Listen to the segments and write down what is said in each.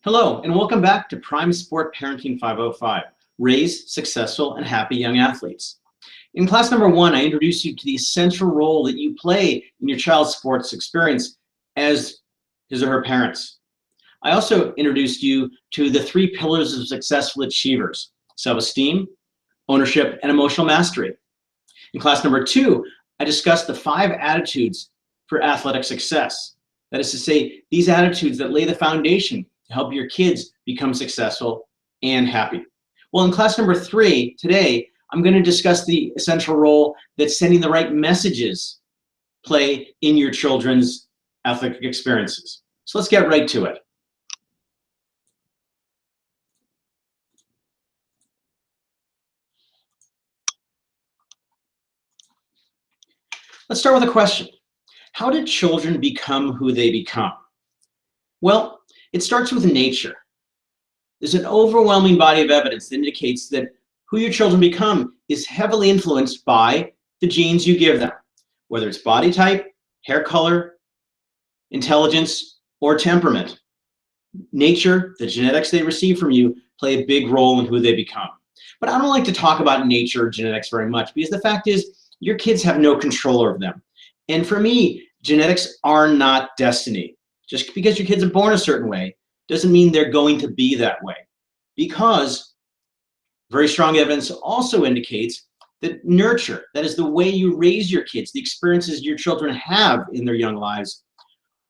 Hello, and welcome back to Prime Sport Parenting 505, Raise Successful and Happy Young Athletes. In class number 1, I introduced you to the essential role that you play in your child's sports experience as his or her parents. I also introduced you to the 3 pillars of successful achievers: self-esteem, ownership, and emotional mastery. In class number 2, I discussed the 5 attitudes for athletic success. That is to say, these attitudes that lay the foundation to help your kids become successful and happy. Well, in class number 3, today, I'm going to discuss the essential role that sending the right messages play in your children's athletic experiences. So let's get right to it. Let's start with a question. How did children become who they become? Well, it starts with nature. There's an overwhelming body of evidence that indicates that who your children become is heavily influenced by the genes you give them, whether it's body type, hair color, intelligence, or temperament. Nature, the genetics they receive from you, play a big role in who they become. But I don't like to talk about nature or genetics very much because the fact is your kids have no control over them. And for me, genetics are not destiny. Just because your kids are born a certain way doesn't mean they're going to be that way, because very strong evidence also indicates that nurture, that is the way you raise your kids, the experiences your children have in their young lives,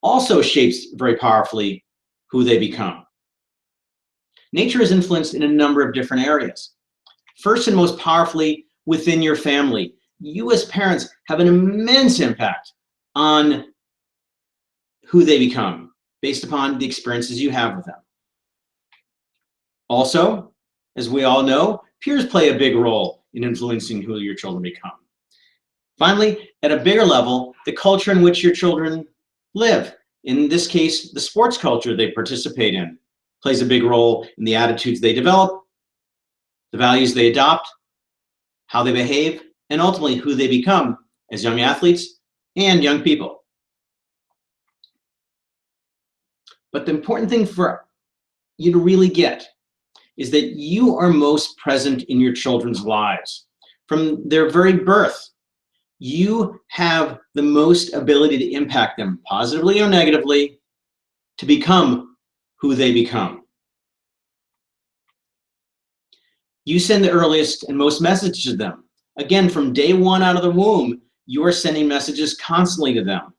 also shapes very powerfully who they become. Nature is influenced in a number of different areas. First and most powerfully, within your family. You as parents have an immense impact on who they become based upon the experiences you have with them. Also, as we all know, peers play a big role in influencing who your children become. Finally, at a bigger level, the culture in which your children live, in this case, the sports culture they participate in, plays a big role in the attitudes they develop, the values they adopt, how they behave, and ultimately who they become as young athletes and young people. But the important thing for you to really get is that you are most present in your children's lives. From their very birth, you have the most ability to impact them positively or negatively to become who they become. You send the earliest and most messages to them. Again, from day 1 out of the womb, you are sending messages constantly to them.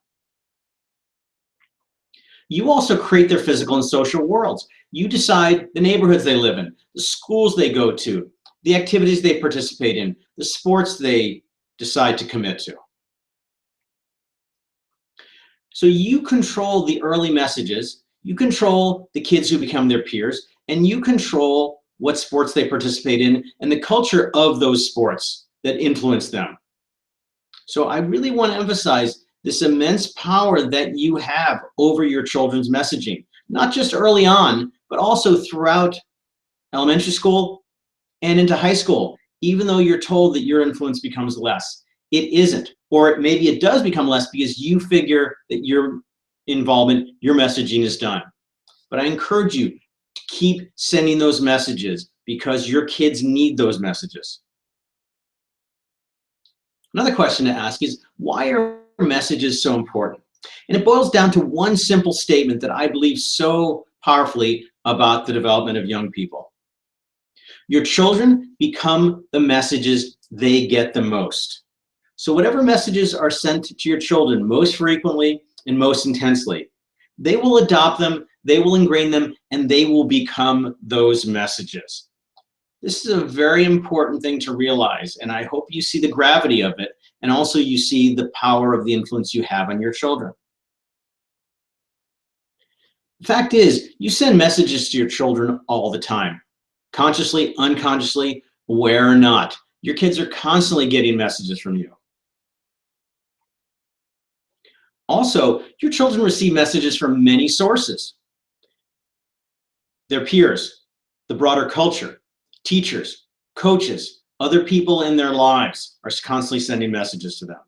You also create their physical and social worlds. You decide the neighborhoods they live in, the schools they go to, the activities they participate in, the sports they decide to commit to. So you control the early messages, you control the kids who become their peers, and you control what sports they participate in and the culture of those sports that influence them. So I really want to emphasize this immense power that you have over your children's messaging, not just early on, but also throughout elementary school and into high school. Even though you're told that your influence becomes less, it isn't. Or maybe it does become less because you figure that your involvement, your messaging is done. But I encourage you to keep sending those messages because your kids need those messages. Another question to ask is, why are messages so important? And it boils down to one simple statement that I believe so powerfully about the development of young people. Your children become the messages they get the most. So whatever messages are sent to your children most frequently and most intensely, they will adopt them, they will ingrain them, and they will become those messages. This is a very important thing to realize, and I hope you see the gravity of it, and also you see the power of the influence you have on your children. The fact is, you send messages to your children all the time, consciously, unconsciously, aware or not. Your kids are constantly getting messages from you. Also, your children receive messages from many sources. Their peers, the broader culture, teachers, coaches, other people in their lives are constantly sending messages to them.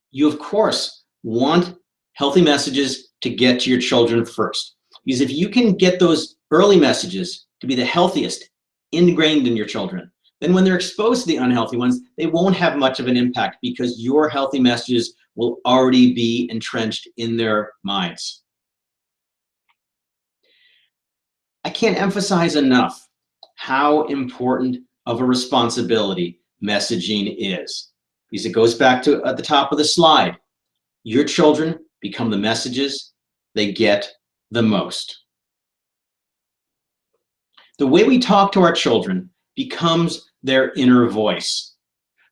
You, of course, want healthy messages to get to your children first. Because if you can get those early messages to be the healthiest ingrained in your children, then when they're exposed to the unhealthy ones, they won't have much of an impact because your healthy messages will already be entrenched in their minds. I can't emphasize enough how important of a responsibility messaging is, because it goes back to at the top of the slide. Your children become the messages they get the most. The way we talk to our children becomes their inner voice.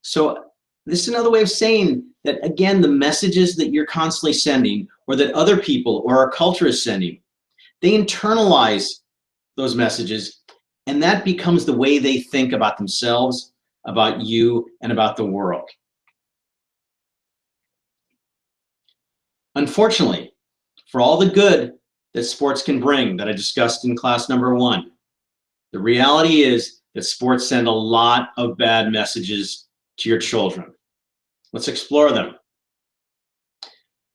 So this is another way of saying that, again, the messages that you're constantly sending or that other people or our culture is sending, they internalize those messages, and that becomes the way they think about themselves, about you, and about the world. Unfortunately, for all the good that sports can bring that I discussed in class number 1, the reality is that sports send a lot of bad messages to your children. Let's explore them.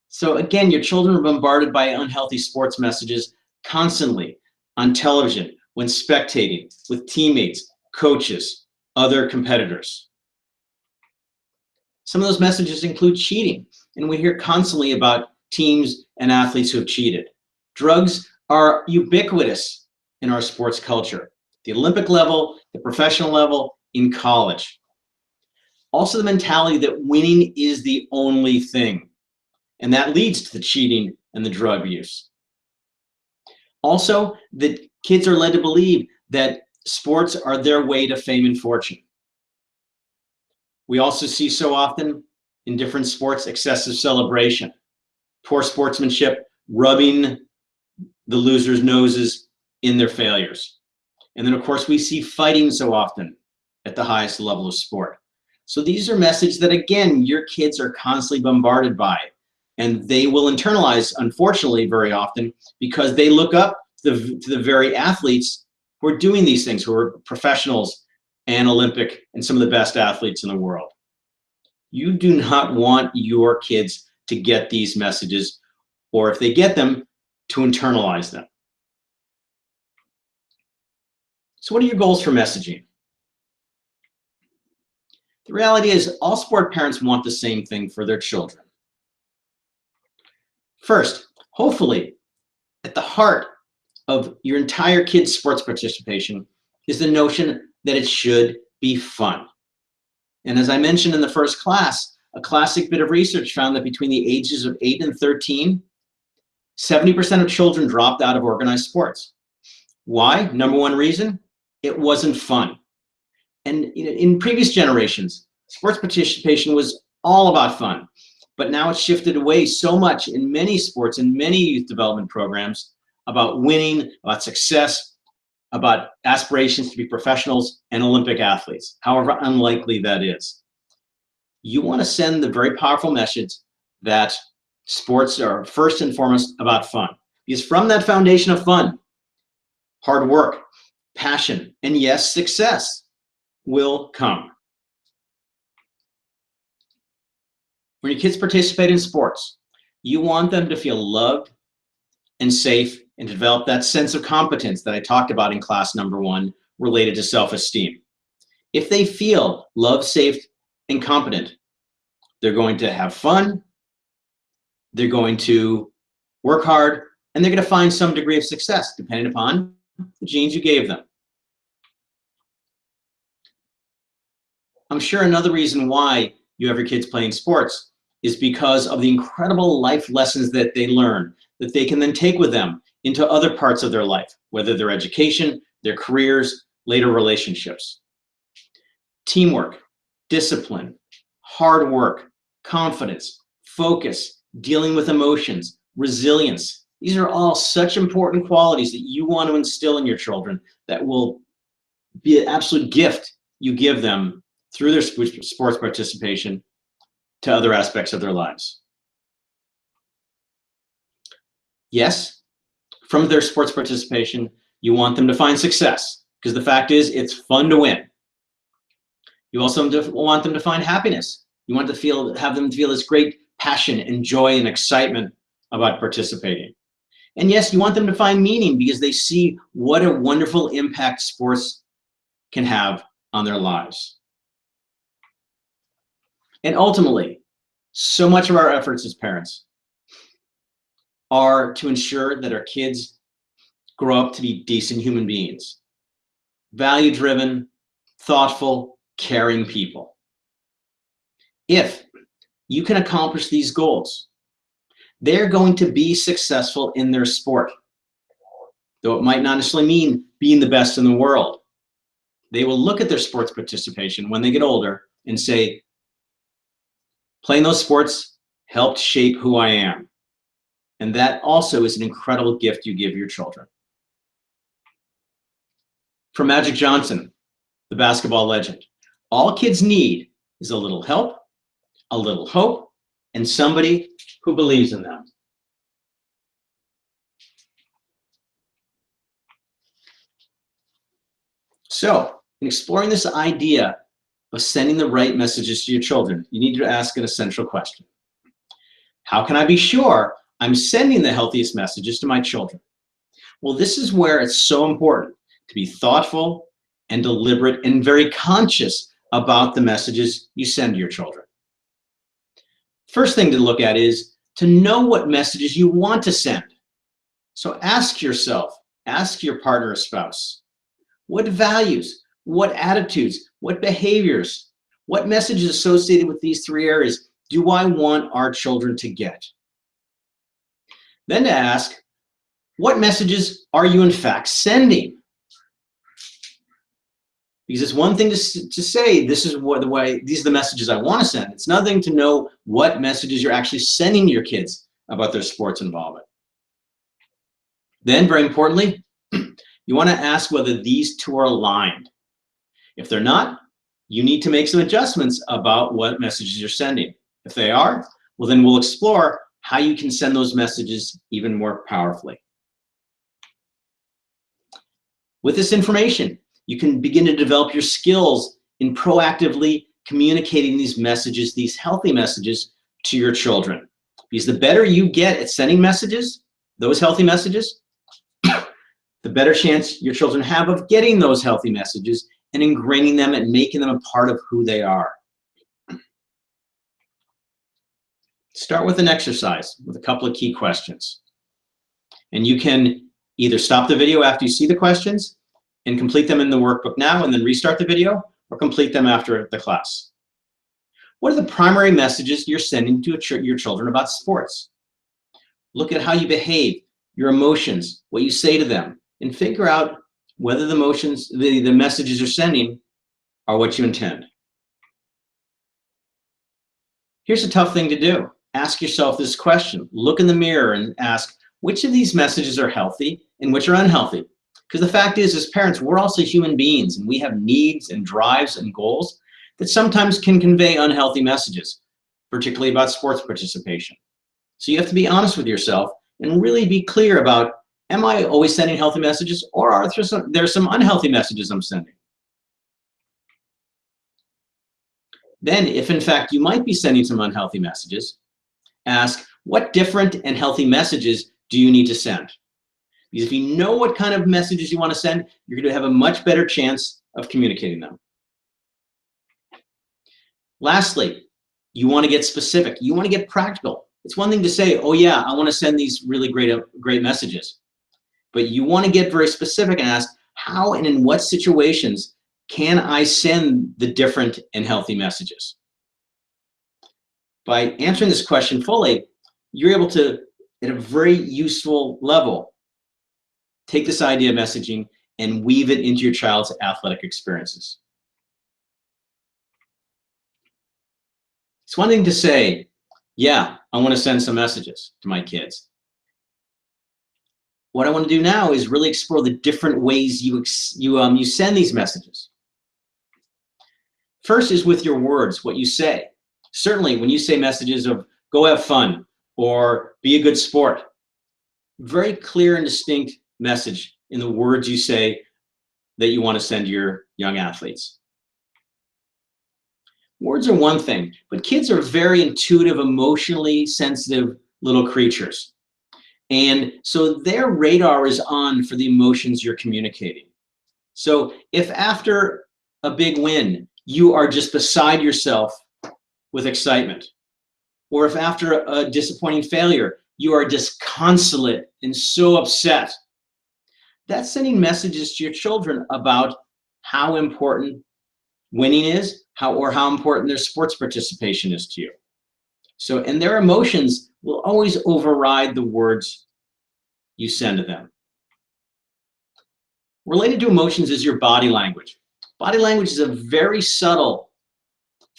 So again, your children are bombarded by unhealthy sports messages constantly on television, when spectating, with teammates, coaches, other competitors. Some of those messages include cheating, and we hear constantly about teams and athletes who have cheated. Drugs are ubiquitous in our sports culture, the Olympic level, the professional level, in college. Also the mentality that winning is the only thing, and that leads to the cheating and the drug use. Also, that kids are led to believe that sports are their way to fame and fortune. We also see so often in different sports excessive celebration, poor sportsmanship, rubbing the losers' noses in their failures. And then, of course, we see fighting so often at the highest level of sport. So these are messages that, again, your kids are constantly bombarded by, and they will internalize, unfortunately, very often, because they look up to the very athletes who are doing these things, who are professionals and Olympic and some of the best athletes in the world. You do not want your kids to get these messages, or if they get them, to internalize them. So what are your goals for messaging? The reality is all sport parents want the same thing for their children. First, hopefully, at the heart of your entire kid's sports participation is the notion that it should be fun. And as I mentioned in the first class, a classic bit of research found that between the ages of 8 and 13, 70% of children dropped out of organized sports. Why? Number one reason, it wasn't fun. And in previous generations, sports participation was all about fun, but now it's shifted away so much in many sports and many youth development programs about winning, about success, about aspirations to be professionals and Olympic athletes, however unlikely that is. You want to send the very powerful message that sports are first and foremost about fun. Because from that foundation of fun, hard work, passion, and yes, success will come. When your kids participate in sports, you want them to feel loved and safe and develop that sense of competence that I talked about in class number 1 related to self-esteem. If they feel loved, safe, and competent, they're going to have fun, they're going to work hard, and they're going to find some degree of success depending upon the genes you gave them. I'm sure another reason why you have your kids playing sports is because of the incredible life lessons that they learn that they can then take with them into other parts of their life, whether their education, their careers, later relationships. Teamwork, discipline, hard work, confidence, focus, dealing with emotions, resilience. These are all such important qualities that you want to instill in your children that will be an absolute gift you give them through their sports participation to other aspects of their lives. Yes, from their sports participation, you want them to find success, because the fact is it's fun to win. You also want them to find happiness. You want to have them feel this great passion and joy and excitement about participating. And yes, you want them to find meaning because they see what a wonderful impact sports can have on their lives. And ultimately, so much of our efforts as parents are to ensure that our kids grow up to be decent human beings, value-driven, thoughtful, caring people. If you can accomplish these goals, they're going to be successful in their sport. Though it might not necessarily mean being the best in the world. They will look at their sports participation when they get older and say, playing those sports helped shape who I am. And that also is an incredible gift you give your children. From Magic Johnson, the basketball legend, all kids need is a little help, a little hope, and somebody who believes in them. So, in exploring this idea of sending the right messages to your children, you need to ask an essential question. How can I be sure I'm sending the healthiest messages to my children? Well, this is where it's so important to be thoughtful and deliberate and very conscious about the messages you send to your children. First thing to look at is to know what messages you want to send. So ask yourself, ask your partner or spouse, what values, what attitudes, what behaviors, what messages associated with these three areas do I want our children to get? Then to ask, what messages are you in fact sending? Because it's one thing to say, this is these are the messages I want to send. It's another thing to know what messages you're actually sending to your kids about their sports involvement. Then, very importantly, you want to ask whether these two are aligned. If they're not, you need to make some adjustments about what messages you're sending. If they are, well, then we'll explore how you can send those messages even more powerfully. With this information, you can begin to develop your skills in proactively communicating these messages, these healthy messages, to your children. Because the better you get at sending messages, those healthy messages, the better chance your children have of getting those healthy messages and ingraining them and making them a part of who they are. Start with an exercise with a couple of key questions. And you can either stop the video after you see the questions and complete them in the workbook now and then restart the video, or complete them after the class. What are the primary messages you're sending to your children about sports? Look at how you behave, your emotions, what you say to them, and figure out whether the messages you're sending are what you intend. Here's a tough thing to do. Ask yourself this question. Look in the mirror and ask, which of these messages are healthy and which are unhealthy? Because the fact is, as parents, we're also human beings and we have needs and drives and goals that sometimes can convey unhealthy messages, particularly about sports participation. So you have to be honest with yourself and really be clear about, am I always sending healthy messages, or are there some unhealthy messages I'm sending? Then, if in fact you might be sending some unhealthy messages, ask, what different and healthy messages do you need to send? Because if you know what kind of messages you want to send, you're going to have a much better chance of communicating them. Lastly, you want to get specific. You want to get practical. It's one thing to say, oh yeah, I want to send these really great messages. But you want to get very specific and ask, how and in what situations can I send the different and healthy messages? By answering this question fully, you're able to, at a very useful level, take this idea of messaging and weave it into your child's athletic experiences. It's one thing to say, yeah, I want to send some messages to my kids. What I want to do now is really explore the different ways you send these messages. First is with your words, what you say. Certainly, when you say messages of go have fun or be a good sport, very clear and distinct message in the words you say that you want to send your young athletes. Words are one thing, but kids are very intuitive, emotionally sensitive little creatures. And so their radar is on for the emotions you're communicating. So if after a big win, you are just beside yourself with excitement, or if after a disappointing failure, you are disconsolate and so upset, that's sending messages to your children about how important winning is, how important their sports participation is to you. So, and their emotions will always override the words you send to them. Related to emotions is your body language. Body language is a very subtle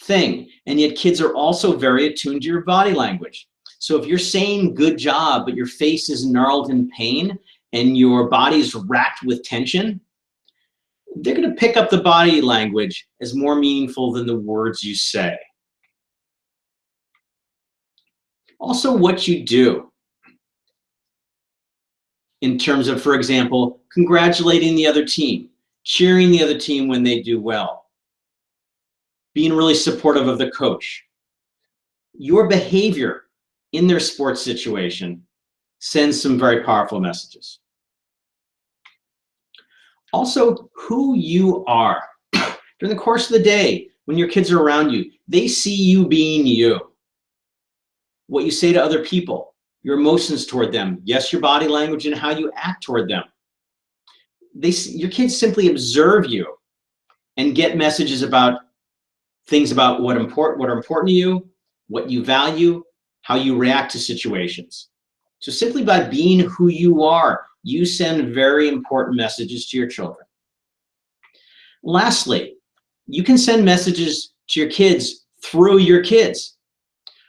thing, and yet kids are also very attuned to your body language. So if you're saying good job, but your face is gnarled in pain and your body is racked with tension, they're going to pick up the body language as more meaningful than the words you say. Also, what you do in terms of, for example, congratulating the other team, cheering the other team when they do well, being really supportive of the coach. Your behavior in their sports situation sends some very powerful messages. Also, who you are. During the course of the day, when your kids are around you, they see you being you. What you say to other people, your emotions toward them, yes, your body language and how you act toward them. Your kids simply observe you and get messages about things about what are important to you, what you value, how you react to situations. So simply by being who you are, you send very important messages to your children. Lastly, you can send messages to your kids through your kids.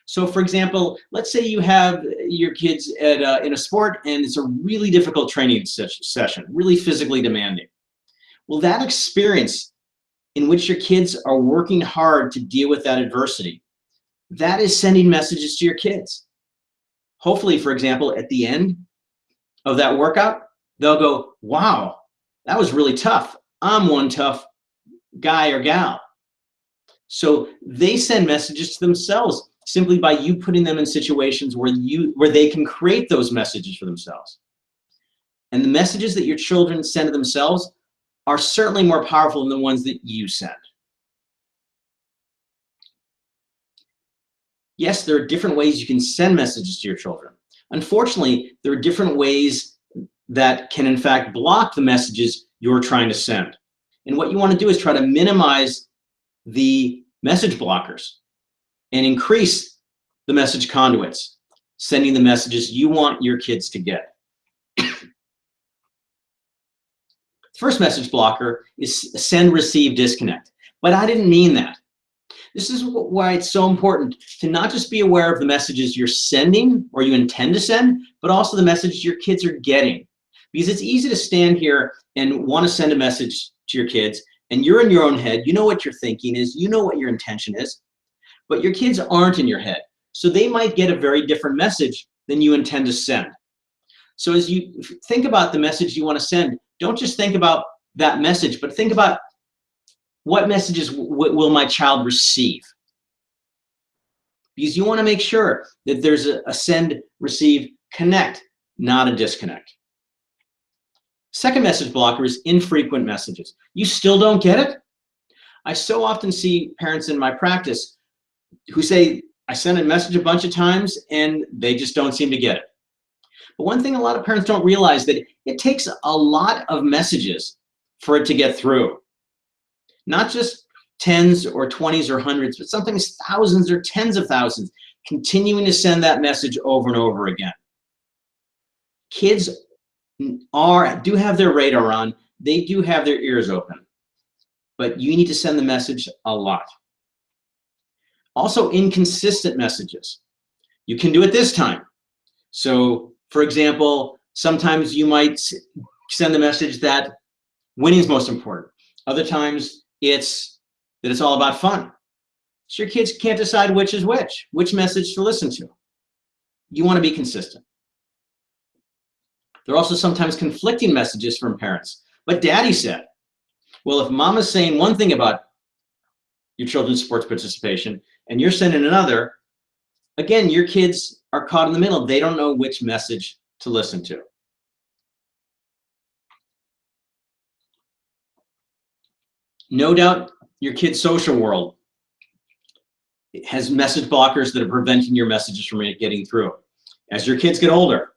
So for example, let's say you have your kids in a sport and it's a really difficult training session, really physically demanding. Well, that experience in which your kids are working hard to deal with that adversity, that is sending messages to your kids. Hopefully, for example, at the end of that workout, they'll go, wow, that was really tough. I'm one tough guy or gal. So they send messages to themselves simply by you putting them in situations where they can create those messages for themselves. And the messages that your children send to themselves are certainly more powerful than the ones that you send. Yes, there are different ways you can send messages to your children. Unfortunately, there are different ways that can in fact block the messages you're trying to send. And what you want to do is try to minimize the message blockers and increase the message conduits, sending the messages you want your kids to get. First message blocker is send, receive, disconnect. But I didn't mean that. This is why it's so important to not just be aware of the messages you're sending or you intend to send, but also the messages your kids are getting. Because it's easy to stand here and want to send a message to your kids, and you're in your own head, you know what your thinking is, you know what your intention is, but your kids aren't in your head. So they might get a very different message than you intend to send. So as you think about the message you want to send, don't just think about that message, but think about what messages will my child receive? Because you want to make sure that there's a send, receive, connect, not a disconnect. Second message blocker is infrequent messages. You still don't get it? I so often see parents in my practice who say, I sent a message a bunch of times and they just don't seem to get it. But one thing a lot of parents don't realize that it takes a lot of messages for it to get through. Not just tens or 20s or hundreds, but sometimes thousands or tens of thousands, continuing to send that message over and over again. Kids do have their radar on, they do have their ears open, but you need to send the message a lot. Also, inconsistent messages. You can do it this time. So, for example, sometimes you might send the message that winning is most important. Other times, it's that it's all about fun. So your kids can't decide which is which message to listen to. You want to be consistent. There are also sometimes conflicting messages from parents. But daddy said, well, if mama's saying one thing about your children's sports participation and you're sending another, again, your kids are caught in the middle. They don't know which message to listen to. No doubt your kid's social world has message blockers that are preventing your messages from getting through. As your kids get older,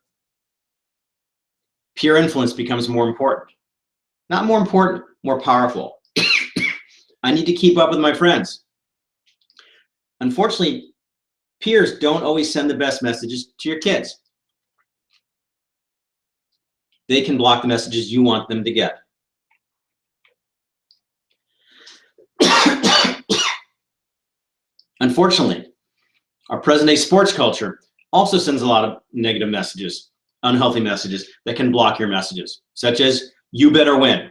peer influence becomes more important. Not more important, more powerful. I need to keep up with my friends. Unfortunately, peers don't always send the best messages to your kids. They can block the messages you want them to get. Unfortunately, our present-day sports culture also sends a lot of negative messages, unhealthy messages that can block your messages, such as, you better win.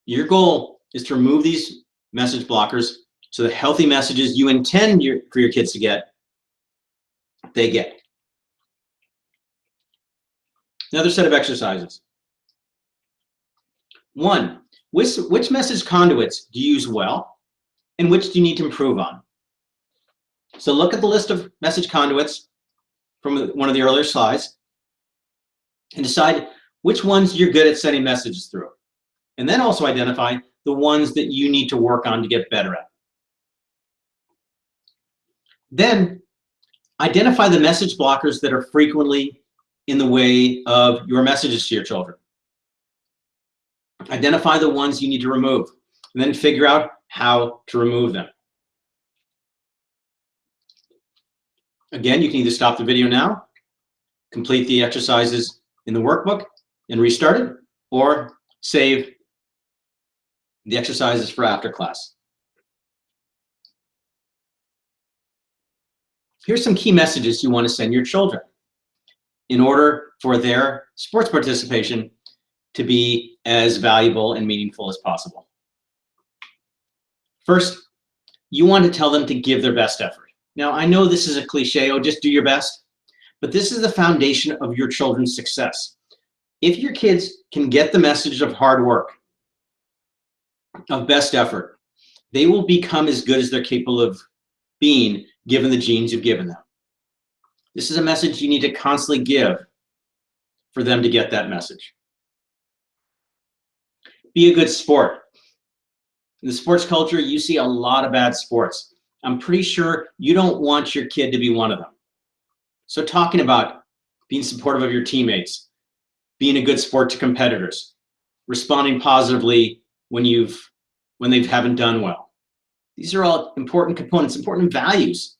Your goal is to remove these message blockers so the healthy messages you intend for your kids to get, they get. Another set of exercises. 1, which message conduits do you use well and which do you need to improve on? So look at the list of message conduits from one of the earlier slides and decide which ones you're good at sending messages through. And then also identify the ones that you need to work on to get better at. Then identify the message blockers that are frequently in the way of your messages to your children. Identify the ones you need to remove, and then figure out how to remove them. Again, you can either stop the video now, complete the exercises in the workbook and restart it, or save the exercises for after class. Here's some key messages you want to send your children in order for their sports participation to be as valuable and meaningful as possible. First, you want to tell them to give their best effort. Now, I know this is a cliche, oh, just do your best, but this is the foundation of your children's success. If your kids can get the message of hard work, of best effort, they will become as good as they're capable of being given the genes you've given them. This is a message you need to constantly give for them to get that message. Be a good sport. In the sports culture, you see a lot of bad sports. I'm pretty sure you don't want your kid to be one of them. So talking about being supportive of your teammates, being a good sport to competitors, responding positively when they haven't done well. These are all important components, important values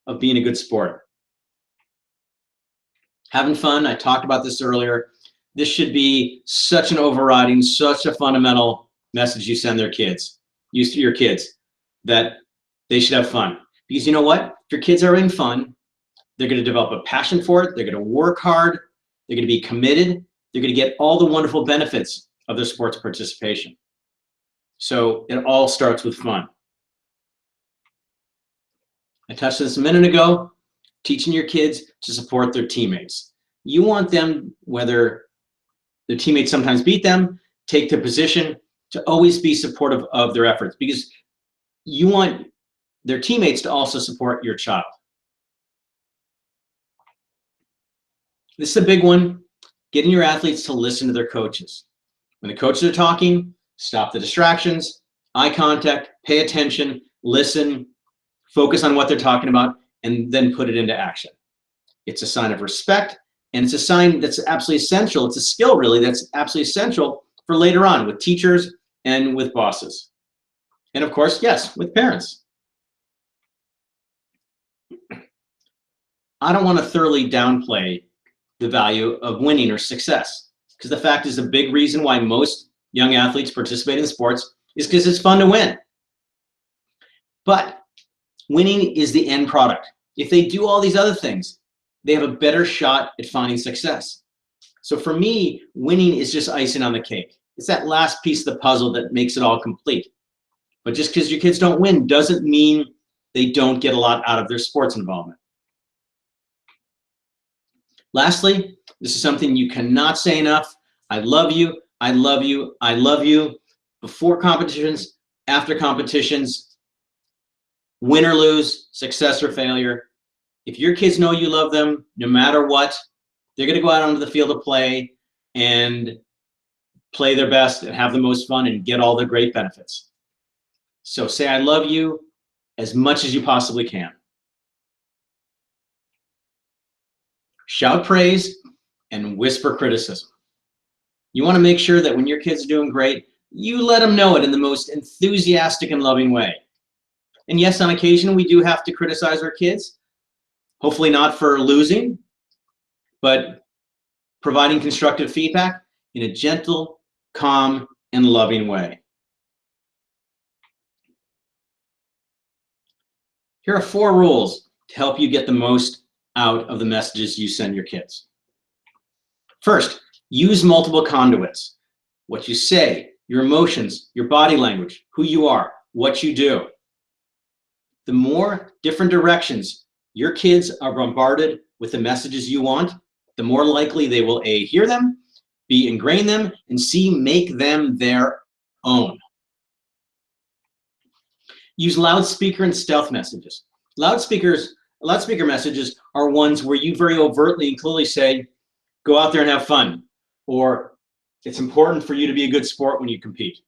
of being a good sport. Having fun, I talked about this earlier. This should be such an overriding, such a fundamental message you send your kids, that they should have fun. Because you know what? If your kids are in fun, they're going to develop a passion for it. They're going to work hard. They're going to be committed. They're going to get all the wonderful benefits of their sports participation. So it all starts with fun. I touched on this a minute ago, teaching your kids to support their teammates. You want them, whether their teammates sometimes beat them, take their position, to always be supportive of their efforts, because you want their teammates to also support your child. This is a big one, getting your athletes to listen to their coaches. When the coaches are talking, stop the distractions, eye contact, pay attention, listen, focus on what they're talking about, and then put it into action. It's a sign of respect, and it's a sign that's absolutely essential. It's a skill, really, that's absolutely essential for later on with teachers and with bosses. And of course, yes, with parents. I don't want to thoroughly downplay the value of winning or success, because the fact is, a big reason why most young athletes participate in sports is because it's fun to win. But winning is the end product. If they do all these other things, they have a better shot at finding success. So for me, winning is just icing on the cake. It's that last piece of the puzzle that makes it all complete. But just because your kids don't win doesn't mean they don't get a lot out of their sports involvement. Lastly, this is something you cannot say enough. I love you, I love you, I love you. Before competitions, after competitions, win or lose, success or failure, If your kids know you love them, no matter what, they're going to go out onto the field of play and play their best and have the most fun and get all the great benefits. So say I love you as much as you possibly can. Shout praise and whisper criticism. You want to make sure that when your kids are doing great, you let them know it in the most enthusiastic and loving way. And yes, on occasion, we do have to criticize our kids. Hopefully not for losing, but providing constructive feedback in a gentle, calm, and loving way. Here are 4 rules to help you get the most out of the messages you send your kids. First, use multiple conduits. What you say, your emotions, your body language, who you are, what you do. The more different directions your kids are bombarded with the messages you want, the more likely they will A, hear them, B, ingrain them, and C, make them their own. Use loudspeaker and stealth messages. Loudspeaker messages are ones where you very overtly and clearly say, go out there and have fun, or it's important for you to be a good sport when you compete.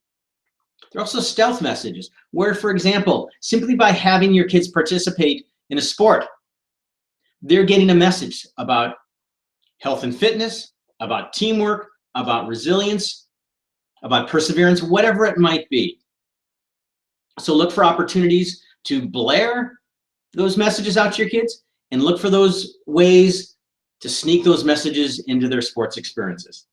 There are also stealth messages where, for example, simply by having your kids participate in a sport, they're getting a message about health and fitness, about teamwork, about resilience, about perseverance, whatever it might be. So look for opportunities to blare those messages out to your kids and look for those ways to sneak those messages into their sports experiences.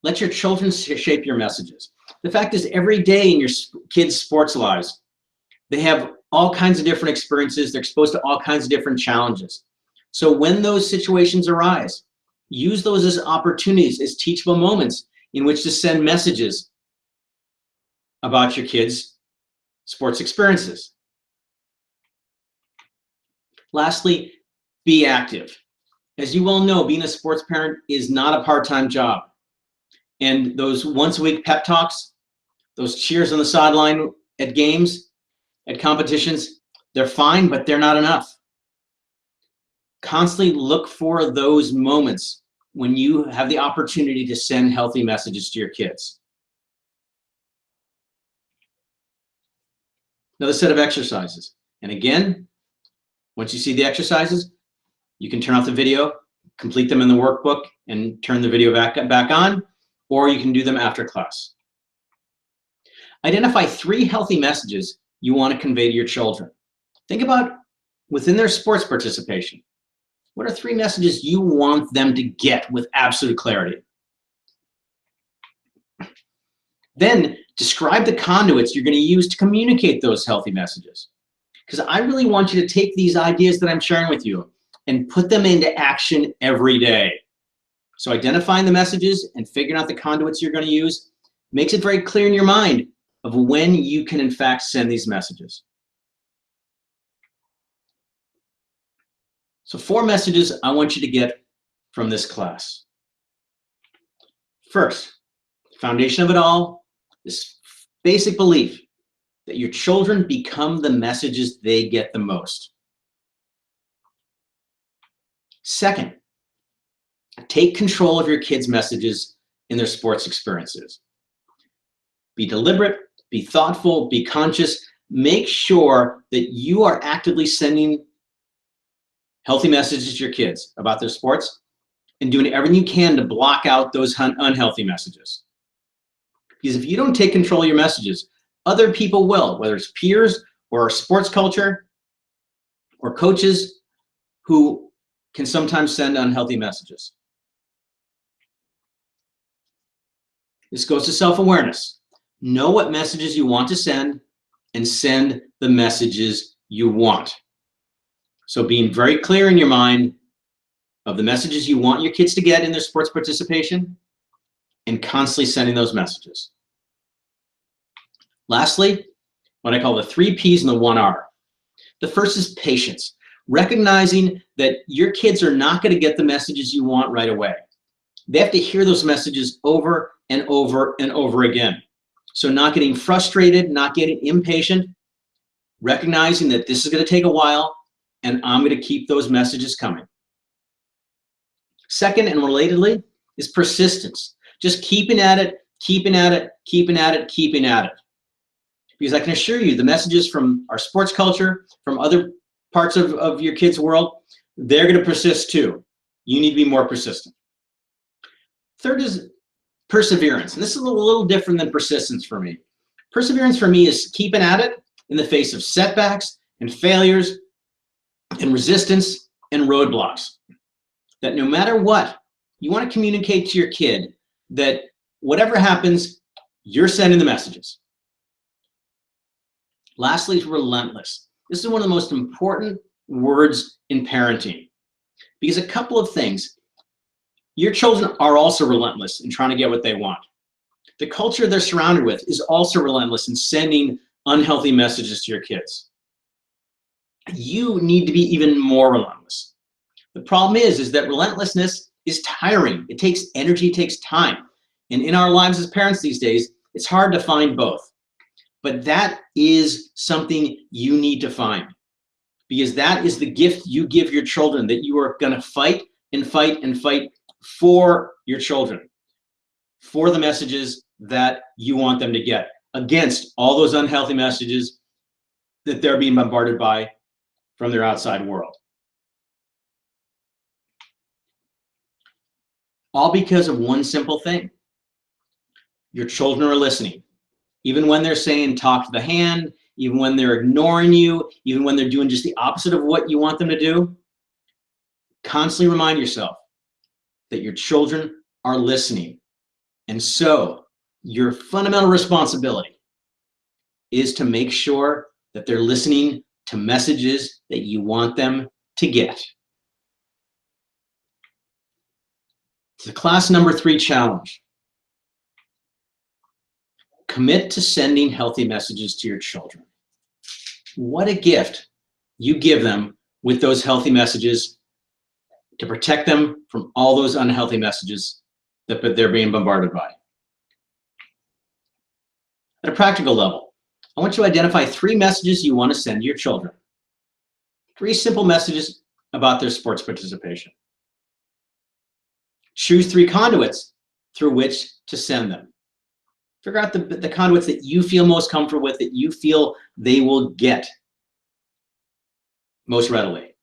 Let your children shape your messages. The fact is, every day in your kids' sports lives, they have all kinds of different experiences. They're exposed to all kinds of different challenges. So when those situations arise, use those as opportunities, as teachable moments in which to send messages about your kids' sports experiences. Lastly, be active. As you well know, being a sports parent is not a part-time job. And those once-a-week pep talks, those cheers on the sideline at games, at competitions, they're fine, but they're not enough. Constantly look for those moments when you have the opportunity to send healthy messages to your kids. Another set of exercises. And again, once you see the exercises, you can turn off the video, complete them in the workbook, and turn the video back on, or you can do them after class. Identify 3 healthy messages you want to convey to your children. Think about within their sports participation. What are 3 messages you want them to get with absolute clarity? Then describe the conduits you're going to use to communicate those healthy messages. Because I really want you to take these ideas that I'm sharing with you and put them into action every day. So identifying the messages and figuring out the conduits you're going to use makes it very clear in your mind of when you can in fact send these messages. So 4 messages I want you to get from this class. First, foundation of it all, this basic belief that your children become the messages they get the most. Second, take control of your kids' messages in their sports experiences. Be deliberate, be thoughtful, be conscious. Make sure that you are actively sending healthy messages to your kids about their sports and doing everything you can to block out those unhealthy messages. Because if you don't take control of your messages, other people will, whether it's peers or sports culture or coaches who can sometimes send unhealthy messages. This goes to self-awareness. Know what messages you want to send and send the messages you want. So being very clear in your mind of the messages you want your kids to get in their sports participation and constantly sending those messages. Lastly, what I call the 3 Ps and the 1 R. The first is patience. Recognizing that your kids are not going to get the messages you want right away. They have to hear those messages over and over and over again. So not getting frustrated, not getting impatient, recognizing that this is going to take a while and I'm going to keep those messages coming. Second, and relatedly, is persistence. Just keeping at it, keeping at it, keeping at it, keeping at it. Because I can assure you, the messages from our sports culture, from other parts of your kids' world, they're going to persist too. You need to be more persistent. Third is perseverance. And this is a little different than persistence for me. Perseverance for me is keeping at it in the face of setbacks and failures and resistance and roadblocks. That no matter what, you want to communicate to your kid that whatever happens, you're sending the messages. Lastly, is relentless. This is one of the most important words in parenting, because a couple of things. Your children are also relentless in trying to get what they want. The culture they're surrounded with is also relentless in sending unhealthy messages to your kids. You need to be even more relentless. The problem is that relentlessness is tiring. It takes energy, it takes time. And in our lives as parents these days, it's hard to find both. But that is something you need to find, because that is the gift you give your children, that you are going to fight and fight and fight for your children, for the messages that you want them to get, against all those unhealthy messages that they're being bombarded by from their outside world. All because of one simple thing. Your children are listening. Even when they're saying talk to the hand, even when they're ignoring you, even when they're doing just the opposite of what you want them to do, constantly remind yourself that your children are listening. And so your fundamental responsibility is to make sure that they're listening to messages that you want them to get. It's the class number 3 challenge. Commit to sending healthy messages to your children. What a gift you give them with those healthy messages to protect them from all those unhealthy messages that they're being bombarded by. At a practical level, I want you to identify 3 messages you want to send to your children. 3 simple messages about their sports participation. Choose 3 conduits through which to send them. Figure out the conduits that you feel most comfortable with, that you feel they will get most readily.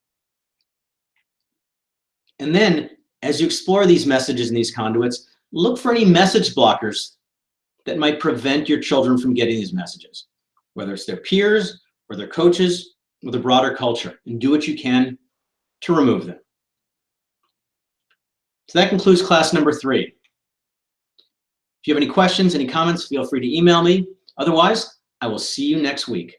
And then, as you explore these messages and these conduits, look for any message blockers that might prevent your children from getting these messages, whether it's their peers or their coaches or the broader culture, and do what you can to remove them. So that concludes class number 3. If you have any questions, any comments, feel free to email me. Otherwise, I will see you next week.